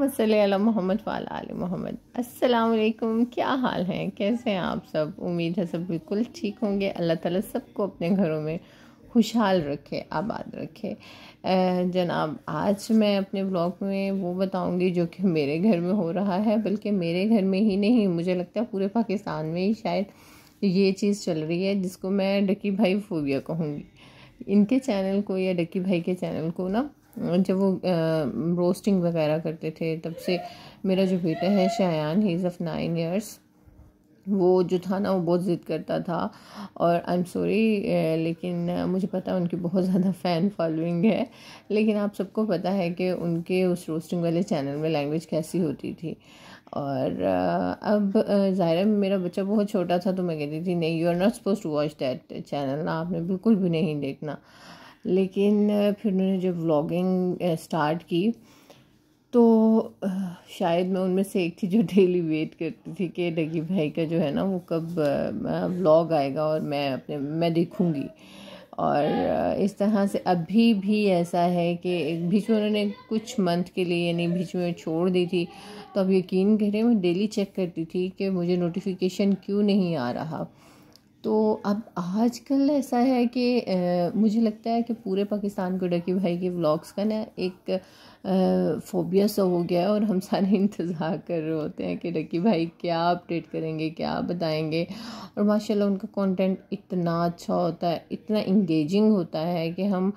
अल्लाहुम्मा सल्ली अला मोहम्मद व अला आले मोहम्मद। अस्सलाम वालेकुम, क्या हाल हैं, कैसे हैं आप सब। उम्मीद है सब बिल्कुल ठीक होंगे। अल्लाह ताला सबको अपने घरों में खुशहाल रखे, आबाद रखे। जनाब, आज मैं अपने ब्लॉग में वो बताऊंगी जो कि मेरे घर में हो रहा है, बल्कि मेरे घर में ही नहीं, मुझे लगता है पूरे पाकिस्तान में ही शायद ये चीज़ चल रही है, जिसको मैं डकी भाई फोबिया कहूँगी। इनके चैनल को या डकी भाई के चैनल को ना, जब वो रोस्टिंग वगैरह करते थे, तब से मेरा जो बेटा है Shayan, he is of 9 years, वो जो था ना वो बहुत ज़िद करता था। और आई एम सॉरी, लेकिन मुझे पता है उनकी बहुत ज़्यादा फ़ैन फॉलोइंग है, लेकिन आप सबको पता है कि उनके उस रोस्टिंग वाले चैनल में लैंग्वेज कैसी होती थी। और अब ज़ाहिर है मेरा बच्चा बहुत छोटा था, तो मैं कहती थी नहीं, you are not suppose to watch that channel, ना आपने बिल्कुल भी नहीं देखना। लेकिन फिर उन्होंने जब व्लॉगिंग स्टार्ट की, तो शायद मैं उनमें से एक थी जो डेली वेट करती थी कि डगी भाई का जो है ना वो कब व्लॉग आएगा और मैं देखूँगी। और इस तरह से अभी भी ऐसा है कि एक बीच में उन्होंने कुछ मंथ के लिए, यानी बीच में छोड़ दी थी, तो अब यकीन करें मैं डेली चेक करती थी कि मुझे नोटिफिकेशन क्यों नहीं आ रहा। तो अब आजकल ऐसा है कि मुझे लगता है कि पूरे पाकिस्तान को डकी भाई के व्लॉग्स का ना एक फोबिया सा हो गया है, और हम सारे इंतज़ार कर रहे होते हैं कि डकी भाई क्या अपडेट करेंगे, क्या बताएंगे। और माशाल्लाह उनका कंटेंट इतना अच्छा होता है, इतना इंगेजिंग होता है कि हम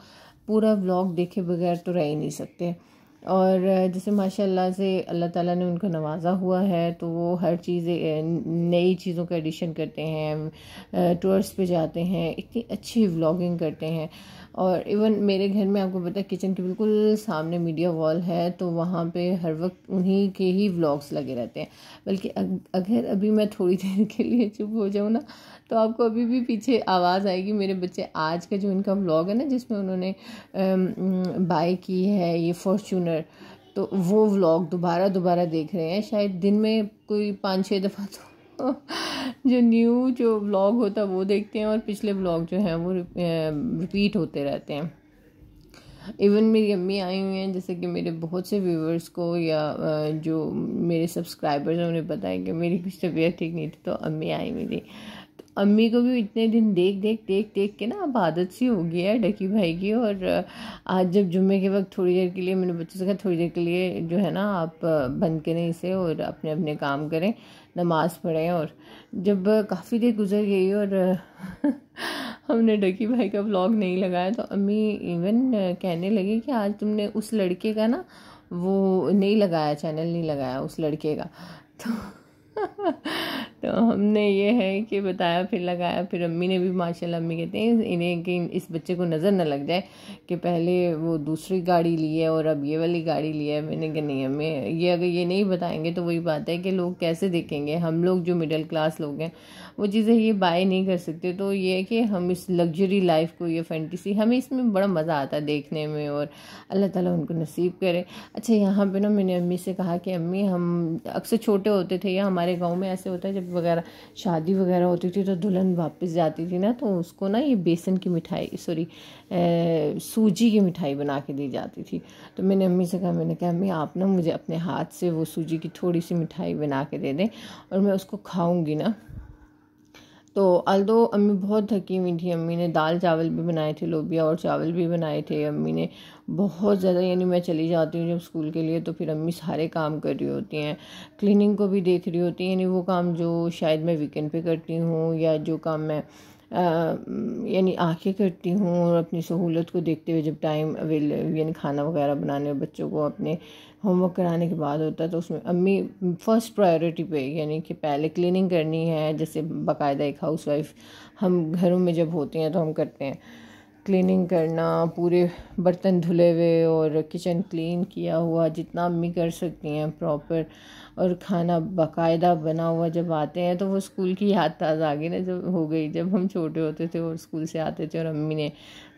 पूरा व्लॉग देखे बगैर तो रह ही नहीं सकते। और जैसे माशाल्लाह से अल्लाह ताला ने उनको नवाजा हुआ है, तो वो हर चीज़ नई चीज़ों का एडिशन करते हैं, टूर्स पे जाते हैं, इतनी अच्छी व्लॉगिंग करते हैं। और इवन मेरे घर में आपको पता है किचन के बिल्कुल सामने मीडिया वॉल है, तो वहाँ पे हर वक्त उन्हीं के ही व्लॉग्स लगे रहते हैं। बल्कि अगर अभी मैं थोड़ी देर के लिए चुप हो जाऊँ ना, तो आपको अभी भी पीछे आवाज़ आएगी। मेरे बच्चे आज का जो इनका व्लॉग है ना, जिसमें उन्होंने बाय की है ये फॉर्च्यूनर, तो वो व्लॉग दोबारा देख रहे हैं। शायद दिन में कोई 5-6 दफ़ा तो जो व्लॉग होता है वो देखते हैं, और पिछले व्लॉग जो हैं वो रिपीट होते रहते हैं। इवन मेरी अम्मी आई हुई हैं, जैसे कि मेरे बहुत से व्यूवर्स को या जो मेरे सब्सक्राइबर्स हैं उन्हें पता है कि मेरी कुछ तबीयत ठीक नहीं थी, तो अम्मी आई हुई थी। तो अम्मी को भी इतने दिन देख के ना अब आदत सी हो गई है डकी भाई की। और आज जब जुम्मे के वक्त थोड़ी देर के लिए मैंने बच्चों से कहा थोड़ी देर के लिए जो है ना आप बंद करें इसे और अपने अपने काम करें, नमाज़ पढ़ें। और जब काफ़ी देर गुजर गई और हमने डकी भाई का व्लॉग नहीं लगाया, तो अम्मी इवन कहने लगी कि आज तुमने उस लड़के का ना वो नहीं लगाया, चैनल नहीं लगाया उस लड़के का। तो तो हमने ये है कि बताया, फिर लगाया। फिर अम्मी ने भी, माशाल्लाह अम्मी कहते हैं इन्हें कि इस बच्चे को नज़र न लग जाए कि पहले वो दूसरी गाड़ी ली है और अब ये वाली गाड़ी ली है। मैंने कहा नहीं अम्मी, ये अगर ये नहीं बताएंगे तो वही बात है कि लोग कैसे देखेंगे। हम लोग जो मिडिल क्लास लोग हैं वो चीज़ें ये बाय नहीं कर सकते। तो ये है कि हम इस लग्जरी लाइफ को, ये फैंटेसी, हमें इसमें बड़ा मज़ा आता है देखने में, और अल्लाह ताला उनको नसीब करे। अच्छा, यहाँ पे ना मैंने अम्मी से कहा कि अम्मी, हम अक्सर छोटे होते थे या हमारे गांव में ऐसे होता है, जब वगैरह शादी वगैरह होती थी तो दुल्हन वापस जाती थी ना, तो उसको ना ये बेसन की मिठाई, सूजी की मिठाई बना के दी जाती थी। तो मैंने अम्मी से कहा, मैंने कहा अम्मी आप ना मुझे अपने हाथ से वो सूजी की थोड़ी सी मिठाई बना के दे दें और मैं उसको खाऊंगी ना। तो अल्दो अम्मी बहुत थकी हुई थी, अम्मी ने दाल चावल भी बनाए थे, लोबिया और चावल भी बनाए थे अम्मी ने बहुत ज़्यादा। यानी मैं चली जाती हूँ जब स्कूल के लिए, तो फिर अम्मी सारे काम कर रही होती हैं, क्लीनिंग को भी देख रही होती हैं। यानी वो काम जो शायद मैं वीकेंड पे करती हूँ, या जो काम मैं यानी आके करती हूँ, और अपनी सहूलत को देखते हुए जब टाइम यानी खाना वगैरह बनाने और बच्चों को अपने होमवर्क कराने के बाद होता है, तो उसमें अम्मी फर्स्ट प्रायोरिटी पे, यानी कि पहले क्लीनिंग करनी है। जैसे बाकायदा एक हाउसवाइफ हम घरों में जब होते हैं तो हम करते हैं क्लीनिंग करना, पूरे बर्तन धुले हुए और किचन क्लीन किया हुआ, जितना अम्मी कर सकती हैं प्रॉपर। और खाना बाकायदा बना हुआ जब आते हैं, तो वो स्कूल की याद ताज़ा आ गई ना, जब हो गई जब हम छोटे होते थे और स्कूल से आते थे और अम्मी ने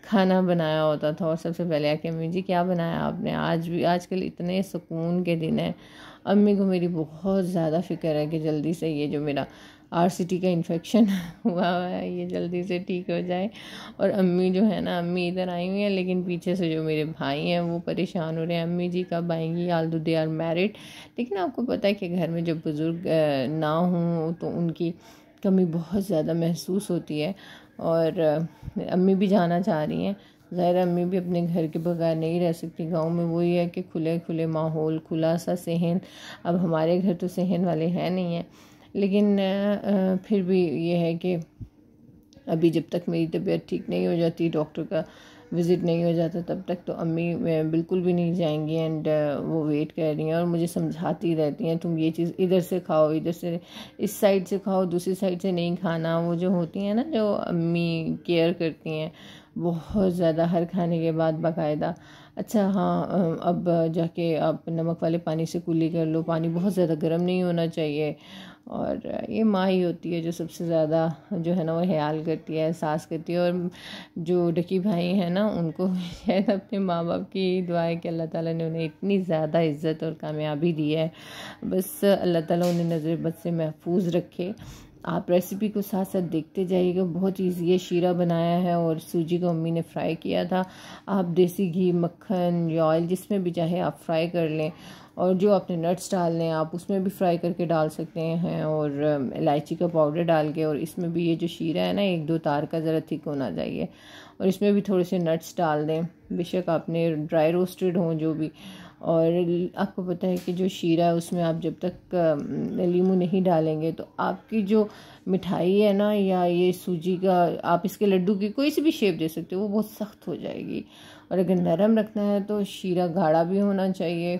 खाना बनाया होता था, और सबसे पहले आके अम्मी जी क्या बनाया आपने। आज भी आजकल इतने सुकून के दिन हैं, अम्मी को मेरी बहुत ज़्यादा फ़िक्र है कि जल्दी से ये जो मेरा RCT का इन्फेक्शन हुआ है, ये जल्दी से ठीक हो जाए। और अम्मी जो है ना, अम्मी इधर आई हुई हैं, लेकिन पीछे से जो मेरे भाई हैं वो परेशान हो रहे हैं, अम्मी जी कब आएंगी, आल्दो दे आर मैरिड। लेकिन आपको पता है कि घर में जब बुज़ुर्ग ना हों तो उनकी कमी बहुत ज़्यादा महसूस होती है। और अम्मी भी जाना चाह रही हैं, ज़ाहिर अम्मी भी अपने घर के बगैर नहीं रह सकती। गांव में वही है कि खुले खुले माहौल, खुला सा सहन। अब हमारे घर तो सहन वाले हैं नहीं हैं, लेकिन फिर भी ये है कि अभी जब तक मेरी तबीयत ठीक नहीं हो जाती, डॉक्टर का विज़िट नहीं हो जाता, तब तक तो अम्मी बिल्कुल भी नहीं जाएंगी। एंड वो वेट कर रही हैं और मुझे समझाती रहती हैं, तुम ये चीज़ इधर से खाओ, इधर से इस साइड से खाओ, दूसरी साइड से नहीं खाना। वो जो होती हैं ना, जो अम्मी केयर करती हैं बहुत ज़्यादा, हर खाने के बाद बाकायदा, अच्छा हाँ अब जाके आप नमक वाले पानी से कुल्ली कर लो, पानी बहुत ज़्यादा गर्म नहीं होना चाहिए। और ये माँ ही होती है जो सबसे ज़्यादा जो है ना वो ख्याल करती है, एहसास करती है। और जो डकी भाई हैं ना, उनको शायद अपने माँ बाप की दुआ है कि अल्लाह ताला ने उन्हें इतनी ज़्यादा इज़्ज़त और कामयाबी दी है। बस अल्लाह ताला उन्हें नज़र बद से महफूज रखे। आप रेसिपी को साथ साथ देखते जाइएगा, बहुत ईजी है। शीरा बनाया है और सूजी को अम्मी ने फ्राई किया था। आप देसी घी, मक्खन या ऑयल जिसमें भी चाहे आप फ्राई कर लें, और जो आपने नट्स डालने हैं आप उसमें भी फ्राई करके डाल सकते हैं, और इलायची का पाउडर डाल के। और इसमें भी ये जो शीरा है ना, 1-2 तार का ज़रा थिक होना चाहिए, और इसमें भी थोड़े से नट्स डाल दें, बेशक आपने ड्राई रोस्टेड हों जो भी। और आपको पता है कि जो शीरा है उसमें आप जब तक लीमू नहीं डालेंगे तो आपकी जो मिठाई है ना, या ये सूजी का आप इसके लड्डू की कोई सी भी शेप दे सकते हो, वो बहुत सख्त हो जाएगी। और अगर नरम रखना है तो शीरा गाढ़ा भी होना चाहिए,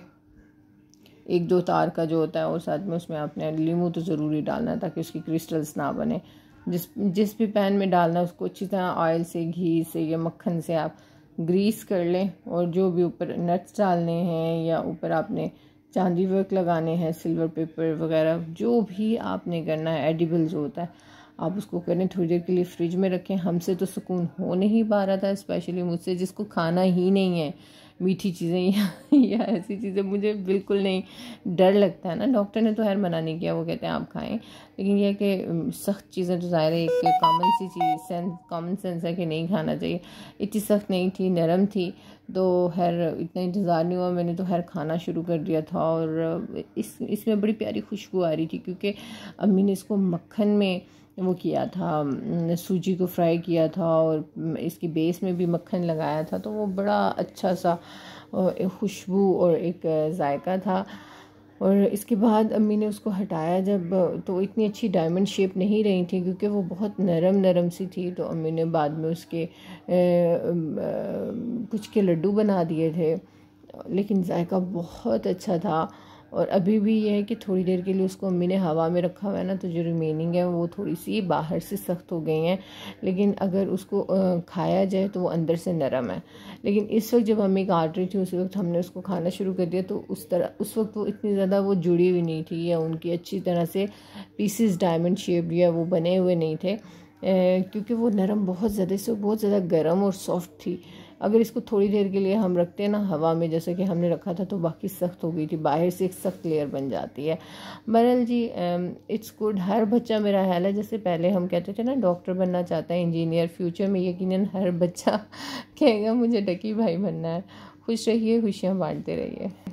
1-2 तार का जो होता है, और साथ में उसमें आपने लीमू तो ज़रूरी डालना है ताकि उसकी क्रिस्टल्स ना बने। जिस भी पैन में डालना है उसको अच्छी तरह ऑयल से, घी से या मक्खन से आप ग्रीस कर लें। और जो भी ऊपर नट्स डालने हैं या ऊपर आपने चांदी वर्क लगाने हैं, सिल्वर पेपर वगैरह, जो भी आपने करना है, एडिबल जो होता है आप उसको करें। थोड़ी देर के लिए फ्रिज में रखें। हमसे तो सुकून हो नहीं पा रहा था, स्पेशली मुझसे जिसको खाना ही नहीं है मीठी चीज़ें या ऐसी चीज़ें, मुझे बिल्कुल नहीं, डर लगता है ना। डॉक्टर ने तो खैर मना नहीं किया, वो कहते हैं आप खाएं, लेकिन यह कि सख्त चीज़ें तो ज़ाहिर है एक कॉमन सी चीज़, कॉमन सेंस है कि नहीं खाना चाहिए। इतनी सख्त नहीं थी, नरम थी, तो खैर इतना इंतज़ार नहीं हुआ, मैंने तो खैर खाना शुरू कर दिया था। और इसमें बड़ी प्यारी खुशबू आ रही थी, क्योंकि अम्मी ने इसको मक्खन में वो किया था, सूजी को फ्राई किया था और इसकी बेस में भी मक्खन लगाया था, तो वो बड़ा अच्छा सा खुशबू और एक जायका था। और इसके बाद अम्मी ने उसको हटाया जब, तो इतनी अच्छी डायमंड शेप नहीं रही थी, क्योंकि वो बहुत नरम नरम सी थी। तो अम्मी ने बाद में उसके कुछ के लड्डू बना दिए थे, लेकिन जायका बहुत अच्छा था। और अभी भी ये है कि थोड़ी देर के लिए उसको अम्मी ने हवा में रखा हुआ है ना, तो जो रिमेनिंग है वो थोड़ी सी बाहर से सख्त हो गई हैं, लेकिन अगर उसको खाया जाए तो वो अंदर से नरम है। लेकिन इस वक्त जब अम्मी काट रही थी, उस वक्त हमने उसको खाना शुरू कर दिया, तो उस वक्त वो इतनी ज़्यादा वो जुड़ी हुई नहीं थी, या उनकी अच्छी तरह से पीसेस डायमंड शेप या वो बने हुए नहीं थे, क्योंकि वो नरम बहुत ज़्यादा, इससे बहुत ज़्यादा गर्म और सॉफ्ट थी। अगर इसको थोड़ी देर के लिए हम रखते हैं ना हवा में, जैसे कि हमने रखा था, तो बाकी सख्त हो गई थी, बाहर से एक सख्त लेयर बन जाती है। बहरहाल जी, इट्स गुड। हर बच्चा, मेरा ख्याल है, जैसे पहले हम कहते थे ना डॉक्टर बनना चाहता है, इंजीनियर, फ्यूचर में यकीनन हर बच्चा कहेगा मुझे डकी भाई बनना है। खुश रहिए, खुशियाँ बांटते रहिए।